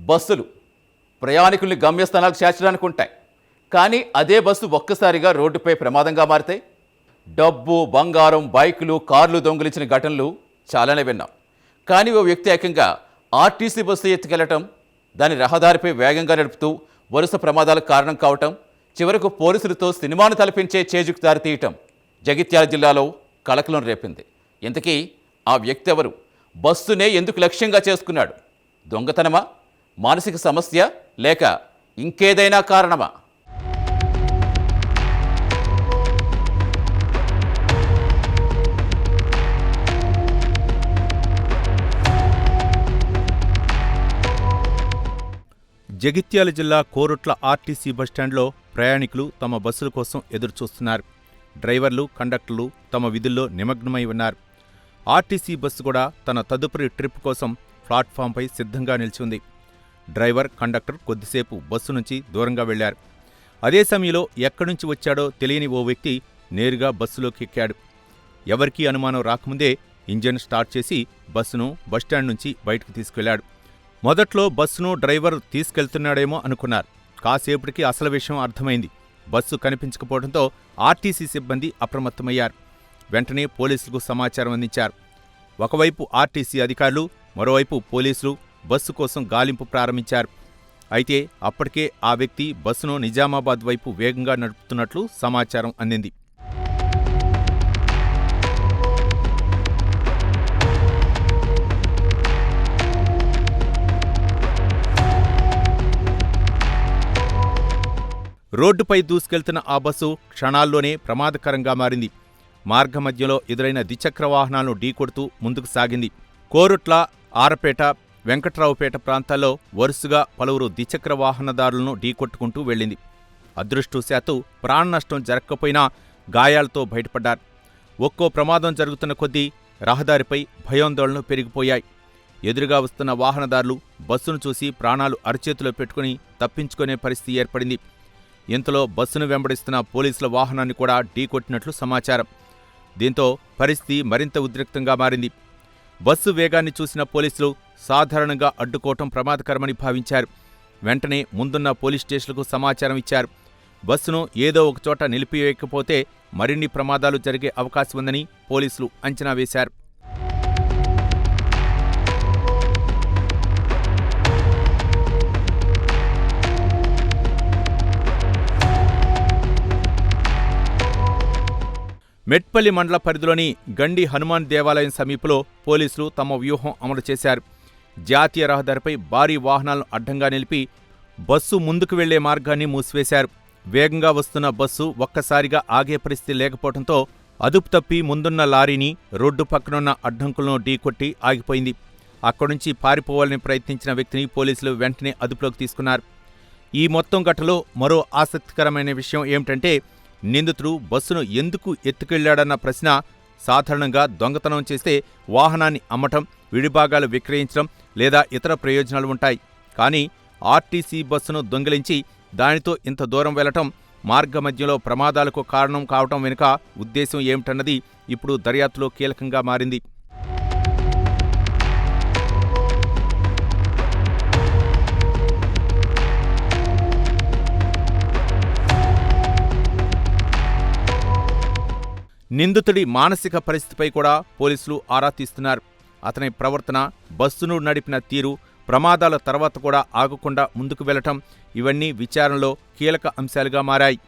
బస్సులు ప్రయాణికుల్ని గమ్యస్థానాలకు చేర్చడానికి ఉంటాయి. కానీ అదే బస్సు ఒక్కసారిగా రోడ్డుపై ప్రమాదంగా మారితే డబ్బు, బంగారం, బైకులు, కార్లు దొంగిలించిన ఘటనలు చాలానే విన్నాం. కానీ ఓ వ్యక్తి ఏకంగా ఆర్టీసీ బస్సు ఎత్తుకెళ్లటం, దాని రహదారిపై వేగంగా నడుపుతూ వరుస ప్రమాదాలకు కారణం కావటం, చివరకు పోలీసులతో సినిమాను తలపించే చేజుకు దారితీయటం జగిత్యాల జిల్లాలో కలకలం రేపింది. ఇంతకీ ఆ వ్యక్తి ఎవరు? బస్సునే ఎందుకు లక్ష్యంగా చేసుకున్నాడు? దొంగతనమా, మానసిక సమస్య, లేక ఇంకేదైనా కారణమా? జగిత్యాల జిల్లా కోరుట్ల ఆర్టీసీ బస్టాండ్లో ప్రయాణికులు తమ బస్సుల కోసం ఎదురుచూస్తున్నారు. డ్రైవర్లు, కండక్టర్లు తమ విధుల్లో నిమగ్నమై ఉన్నారు. ఆర్టీసీ బస్సు కూడా తన తదుపరి ట్రిప్ కోసం ప్లాట్ఫామ్పై సిద్ధంగా నిలిచింది. డ్రైవర్, కండక్టర్ కొద్దిసేపు బస్సు నుంచి దూరంగా వెళ్లారు. అదే సమయంలో ఎక్కడి నుంచి వచ్చాడో తెలియని ఓ వ్యక్తి నేరుగా బస్సులోకి ఎక్కాడు. ఎవరికీ అనుమానం రాకముందే ఇంజన్ స్టార్ట్ చేసి బస్సును బస్టాండ్ నుంచి బయటకు తీసుకెళ్లాడు. మొదట్లో బస్సును డ్రైవర్ తీసుకెళ్తున్నాడేమో అనుకున్నారు. కాసేపటికి అసలు విషయం అర్థమైంది. బస్సు కనిపించకపోవడంతో ఆర్టీసీ సిబ్బంది అప్రమత్తమయ్యారు. వెంటనే పోలీసులకు సమాచారం అందించారు. ఒకవైపు ఆర్టీసీ అధికారులు, మరోవైపు పోలీసులు బస్సు కోసం గాలింపు ప్రారంభించారు. అయితే అప్పటికే ఆ వ్యక్తి బస్సును నిజామాబాద్ వైపు వేగంగా నడుపుతున్నట్లు సమాచారం అందింది. రోడ్డుపై దూసుకెళ్తున్న ఆ బస్సు క్షణాల్లోనే ప్రమాదకరంగా మారింది. మార్గమధ్యలో ఎదురైన ద్విచక్ర వాహనాలను ఢీకొడుతూ ముందుకు సాగింది. కోరుట్ల, ఆరపేట, వెంకట్రావుపేట ప్రాంతాల్లో వరుసగా పలువురు ద్విచక్ర వాహనదారులను ఢీకొట్టుకుంటూ వెళ్లింది. అదృష్టవశాత్తు ప్రాణనష్టం జరగకపోయినా గాయాలతో బయటపడ్డారు. ఒక్కో ప్రమాదం జరుగుతున్న కొద్దీ రహదారిపై భయాందోళనలు పెరిగిపోయాయి. ఎదురుగా వస్తున్న వాహనదారులు బస్సును చూసి ప్రాణాలు అరచేతిలో పెట్టుకుని తప్పించుకునే పరిస్థితి ఏర్పడింది. ఇంతలో బస్సును వెంబడిస్తున్న పోలీసుల వాహనాన్ని కూడా ఢీకొట్టినట్లు సమాచారం. దీంతో పరిస్థితి మరింత ఉద్రిక్తంగా మారింది. బస్సు వేగాన్ని చూసిన పోలీసులు సాధారణంగా అడ్డుకోవటం ప్రమాదకరమని భావించారు. వెంటనే ముందున్న పోలీస్ స్టేషన్లకు సమాచారం ఇచ్చారు. బస్సును ఏదో ఒకచోట నిలిపివేయకపోతే మరిన్ని ప్రమాదాలు జరిగే అవకాశం ఉందని పోలీసులు అంచనా వేశారు. మెట్పల్లి మండల పరిధిలోని గండి హనుమాన్ దేవాలయం సమీపంలో పోలీసులు తమ వ్యూహం అమలు చేశారు. జాతీయ రహదారిపై భారీ వాహనాలను అడ్డంగా నిలిపి బస్సు ముందుకు వెళ్లే మార్గాన్ని మూసివేశారు. వేగంగా వస్తున్న బస్సు ఒక్కసారిగా ఆగే పరిస్థితి లేకపోవడంతో అదుపు తప్పి ముందున్న లారీని రోడ్డు పక్కనున్న అడ్డంకులను ఢీకొట్టి ఆగిపోయింది. అక్కడుంచి పారిపోవాలని ప్రయత్నించిన వ్యక్తిని పోలీసులు వెంటనే అదుపులోకి తీసుకున్నారు. ఈ మొత్తం ఘటనలో మరో ఆసక్తికరమైన విషయం ఏమిటంటే, నిందితుడు బస్సును ఎందుకు ఎత్తుకెళ్లాడన్న ప్రశ్న. సాధారణంగా దొంగతనం చేస్తే వాహనాన్ని అమ్మటం, విడిభాగాలు విక్రయించడం లేదా ఇతర ప్రయోజనాలు ఉంటాయి. కానీ ఆర్టీసీ బస్సును దొంగిలించి దానితో ఇంత దూరం వెళ్లటం, మార్గమధ్యలో ప్రమాదాలకు కారణం కావటం వెనుక ఉద్దేశం ఏమిటన్నది ఇప్పుడు దర్యాప్తులో కీలకంగా మారింది. నిందితుడి మానసిక పరిస్థితిపై కూడా పోలీసులు ఆరా తీస్తున్నారు. అతని ప్రవర్తన, బస్సును నడిపిన తీరు, ప్రమాదాల తర్వాత కూడా ఆగకుండా ముందుకు వెళ్లటం, ఇవన్నీ విచారణలో కీలక అంశాలుగా మారాయి.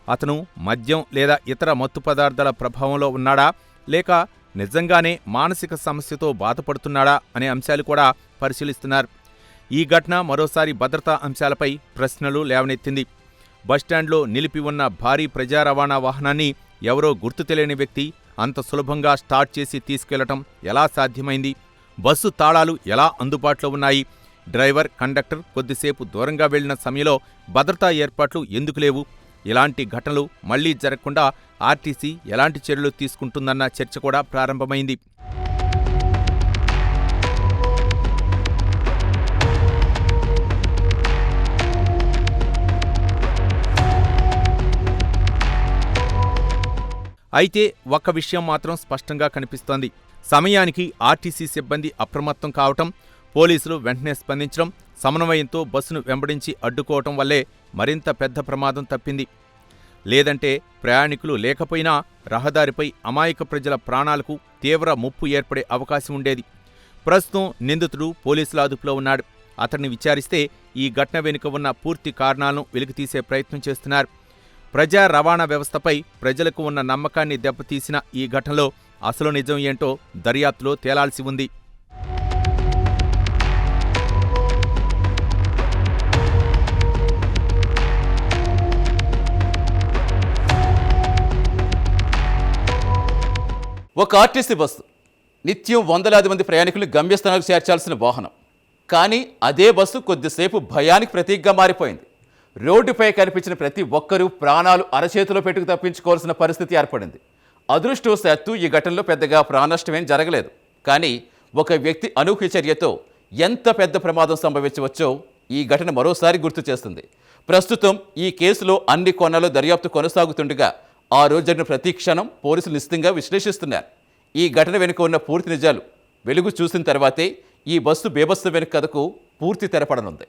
అతను మద్యం లేదా ఇతర మత్తు పదార్థాల ప్రభావంలో ఉన్నాడా, లేక నిజంగానే మానసిక సమస్యతో బాధపడుతున్నాడా అనే అంశాలు కూడా పరిశీలిస్తున్నారు. ఈ ఘటన మరోసారి భద్రతా అంశాలపై ప్రశ్నలు లేవనెత్తింది. బస్టాండ్లో నిలిపి ఉన్న భారీ ప్రజా రవాణా వాహనాన్ని ఎవరో గుర్తు తెలియని వ్యక్తి అంత సులభంగా స్టార్ట్ చేసి తీసుకెళ్లటం ఎలా సాధ్యమైంది? బస్సు తాళాలు ఎలా అందుబాటులో ఉన్నాయి? డ్రైవర్, కండక్టర్ కొద్దిసేపు దూరంగా వెళ్లిన సమయంలో భద్రతా ఏర్పాట్లు ఎందుకు లేవు? ఇలాంటి ఘటనలు మళ్లీ జరగకుండా ఆర్టీసీ ఎలాంటి చర్యలు తీసుకుంటుందన్న చర్చ కూడా ప్రారంభమైంది. అయితే ఒక్క విషయం మాత్రం స్పష్టంగా కనిపిస్తోంది. సమయానికి ఆర్టీసీ సిబ్బంది అప్రమత్తం కావటం, పోలీసులు వెంటనే స్పందించడం, సమన్వయంతో బస్సును వెంబడించి అడ్డుకోవటం వల్లే మరింత పెద్ద ప్రమాదం తప్పింది. లేదంటే ప్రయాణికులు లేకపోయినా రహదారిపై అమాయక ప్రజల ప్రాణాలకు తీవ్ర ముప్పు ఏర్పడే అవకాశం ఉండేది. ప్రస్తుతం నిందితుడు పోలీసుల అదుపులో ఉన్నాడు. అతన్ని విచారిస్తే ఈ ఘటన వెనుక ఉన్న పూర్తి కారణాలను వెలికితీసే ప్రయత్నం చేస్తున్నారు. ప్రజా రవాణా వ్యవస్థపై ప్రజలకు ఉన్న నమ్మకాన్ని దెబ్బతీసిన ఈ ఘటనలో అసలు నిజం ఏంటో దర్యాప్తులో తేలాల్సి ఉంది. ఒక ఆర్టీసీ బస్సు నిత్యం వందలాది మంది ప్రయాణికులు గమ్యస్థానాలకు చేర్చాల్సిన వాహనం. కానీ అదే బస్సు కొద్దిసేపు భయానికి ప్రతీకగా మారిపోయింది. రోడ్డుపై కనిపించిన ప్రతి ఒక్కరూ ప్రాణాలు అరచేతిలో పెట్టుకు తప్పించుకోవాల్సిన పరిస్థితి ఏర్పడింది. అదృష్టవశాత్తు ఈ ఘటనలో పెద్దగా ప్రాణనష్టమేం జరగలేదు. కానీ ఒక వ్యక్తి అనూహ్య చర్యతో ఎంత పెద్ద ప్రమాదం సంభవించవచ్చో ఈ ఘటన మరోసారి గుర్తు చేస్తుంది. ప్రస్తుతం ఈ కేసులో అన్ని కోణాల్లో దర్యాప్తు కొనసాగుతుండగా ఆ రోజు జరిగిన ప్రతి క్షణం పోలీసులు నిశ్చితంగా విశ్లేషిస్తున్నారు. ఈ ఘటన వెనుక ఉన్న పూర్తి నిజాలు వెలుగు చూసిన తర్వాతే ఈ బస్సు బేబస్సు వెనుక కథకు పూర్తి తెరపడనుంది.